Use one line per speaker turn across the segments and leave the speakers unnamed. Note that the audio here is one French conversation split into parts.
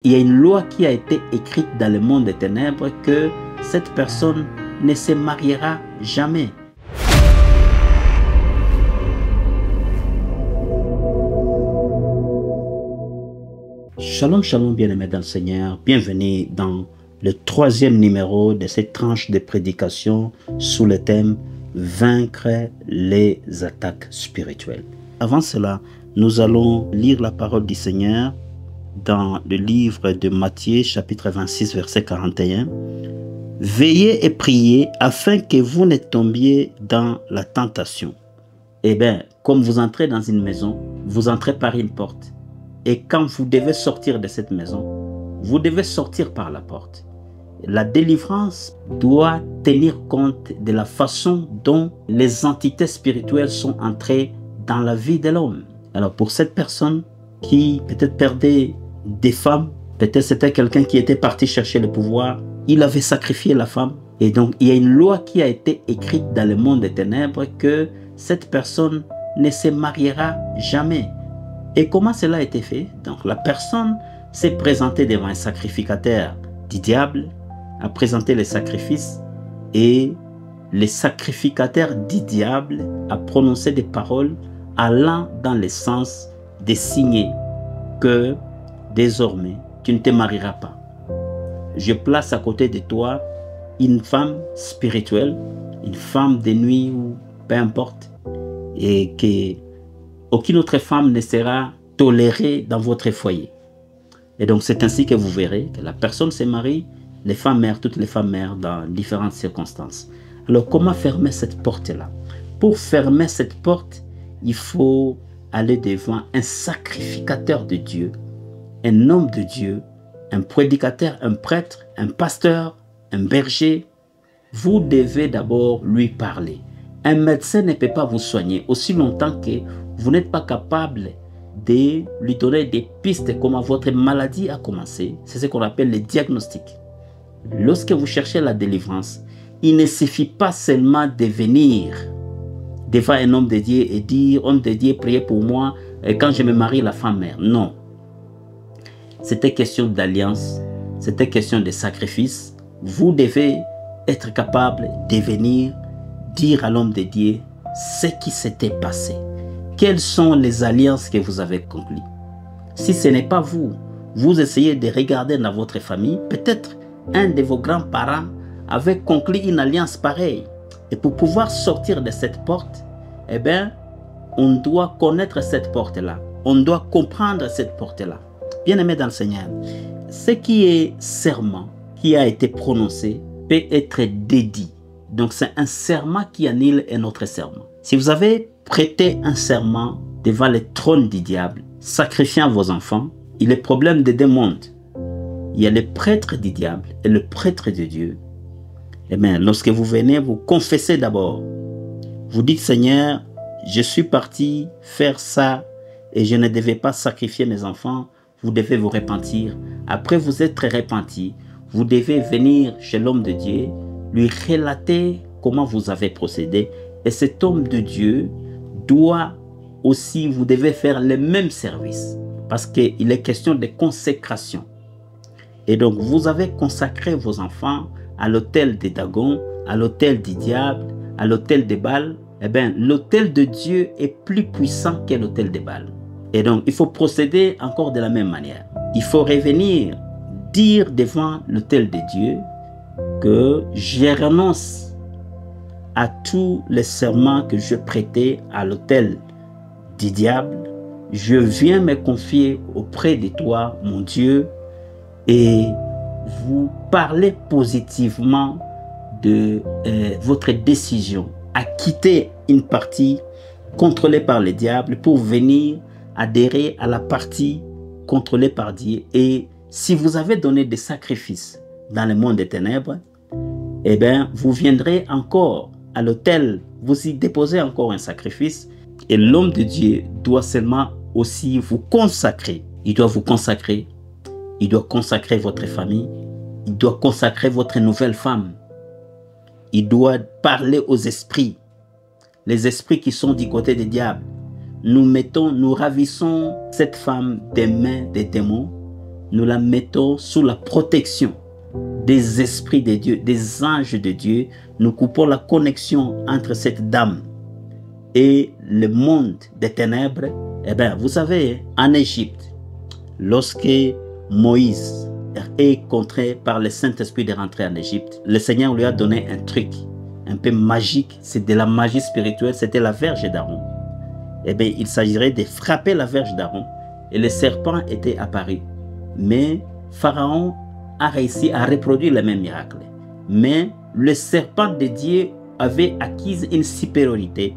Il y a une loi qui a été écrite dans le monde des ténèbres que cette personne ne se mariera jamais. Shalom, shalom, bien-aimés dans le Seigneur. Bienvenue dans le 3e numéro de cette tranche de prédication sous le thème « Vaincre les attaques spirituelles ». Avant cela, nous allons lire la parole du Seigneur dans le livre de Matthieu, chapitre 26, verset 41. « Veillez et priez afin que vous ne tombiez dans la tentation. » Eh bien, comme vous entrez dans une maison, vous entrez par une porte. Et quand vous devez sortir de cette maison, vous devez sortir par la porte. La délivrance doit tenir compte de la façon dont les entités spirituelles sont entrées dans la vie de l'homme. Alors pour cette personne qui peut-être perdait des femmes, peut-être c'était quelqu'un qui était parti chercher le pouvoir, il avait sacrifié la femme. Et donc il y a une loi qui a été écrite dans le monde des ténèbres que cette personne ne se mariera jamais. Et comment cela a été fait? Donc la personne s'est présentée devant un sacrificateur du diable, a présenté les sacrifices et le sacrificateur du diable a prononcé des paroles allant dans le sens de signer que désormais tu ne te marieras pas. Je place à côté de toi une femme spirituelle, une femme de nuit ou peu importe, et que aucune autre femme ne sera tolérée dans votre foyer. Et donc c'est ainsi que vous verrez que la personne se marie, les femmes meurent, toutes les femmes meurent dans différentes circonstances. Alors comment fermer cette porte-là? Pour fermer cette porte, il faut aller devant un sacrificateur de Dieu, un homme de Dieu, un prédicateur, un prêtre, un pasteur, un berger. Vous devez d'abord lui parler. Un médecin ne peut pas vous soigner aussi longtemps que vous n'êtes pas capable de lui donner des pistes comment votre maladie a commencé. C'est ce qu'on appelle le diagnostic. Lorsque vous cherchez la délivrance, il ne suffit pas seulement de venir devant un homme de Dieu et dire « Homme de Dieu, priez pour moi, et quand je me marie, la femme meurt ». Non. C'était question d'alliance, c'était question de sacrifice. Vous devez être capable de venir dire à l'homme de Dieu ce qui s'était passé. Quelles sont les alliances que vous avez conclues? Si ce n'est pas vous, vous essayez de regarder dans votre famille, peut-être un de vos grands-parents avait conclu une alliance pareille. Et pour pouvoir sortir de cette porte, eh bien, on doit connaître cette porte-là. On doit comprendre cette porte-là. Bien-aimé dans le Seigneur, ce qui est serment qui a été prononcé peut être dédit. Donc c'est un serment qui annule un autre serment. Si vous avez prêté un serment devant le trône du diable, sacrifiant vos enfants, il est problème de deux mondes. Il y a le prêtre du diable et le prêtre de Dieu. Eh bien, lorsque vous venez, vous confessez d'abord. Vous dites, Seigneur, je suis parti faire ça et je ne devais pas sacrifier mes enfants. Vous devez vous repentir. Après vous être repenti, vous devez venir chez l'homme de Dieu, lui relater comment vous avez procédé. Et cet homme de Dieu doit aussi, vous devez faire le même service. Parce qu'il est question de consécration. Et donc, vous avez consacré vos enfants à l'autel de Dagon, à l'autel du diable, à l'autel de Baal. Eh bien, l'autel de Dieu est plus puissant que l'autel de Baal. Et donc, il faut procéder encore de la même manière. Il faut revenir dire devant l'autel de Dieu que je renonce à tous les serments que je prêtais à l'autel du diable. Je viens me confier auprès de toi, mon Dieu, et vous parlez positivement de votre décision à quitter une partie contrôlée par le diable pour venir adhérer à la partie contrôlée par Dieu. Et si vous avez donné des sacrifices dans le monde des ténèbres, eh bien, vous viendrez encore à l'autel, vous y déposez encore un sacrifice. Et l'homme de Dieu doit seulement aussi vous consacrer. Il doit vous consacrer. Il doit consacrer votre famille. Il doit consacrer votre nouvelle femme. Il doit parler aux esprits. Les esprits qui sont du côté des diables. Nous ravissons cette femme des mains des démons nous la mettons sous la protection des esprits de Dieu, des anges de Dieu. Nous coupons la connexion entre cette dame et le monde des ténèbres. Eh bien, vous savez, en Égypte, lorsque Moïse est contraint par le Saint-Esprit de rentrer en Égypte, le Seigneur lui a donné un truc un peu magique. C'est de la magie spirituelle, c'était la verge d'Aaron. Eh bien, il s'agirait de frapper la verge d'Aaron et le serpent était apparu. Mais Pharaon a réussi à reproduire le même miracle. Mais le serpent de Dieu avait acquis une supériorité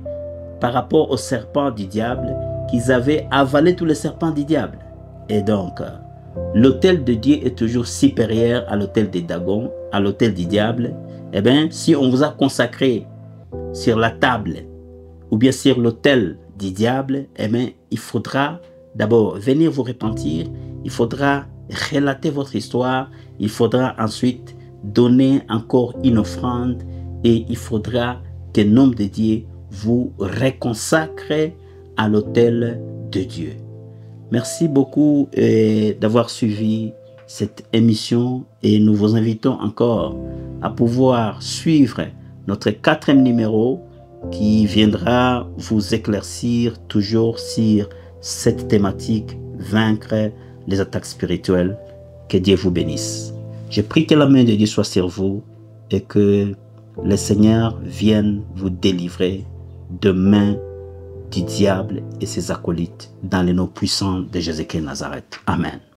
par rapport au serpent du diable, qu'ils avaient avalé tous les serpents du diable. Et donc, l'autel de Dieu est toujours supérieur à l'autel de Dagon, à l'autel du diable. Eh bien, si on vous a consacré sur la table ou bien sur l'autel du diable, eh bien, il faudra d'abord venir vous repentir, il faudra relater votre histoire, il faudra ensuite donner encore une offrande et il faudra qu'un homme de Dieu vous reconsacre à l'autel de Dieu. Merci beaucoup d'avoir suivi cette émission et nous vous invitons encore à pouvoir suivre notre 4e numéro qui viendra vous éclaircir toujours sur cette thématique, vaincre les attaques spirituelles. Que Dieu vous bénisse. Je prie que la main de Dieu soit sur vous et que le Seigneur vienne vous délivrer de main du diable et ses acolytes dans le nom puissant de Jésus-Christ de Nazareth. Amen.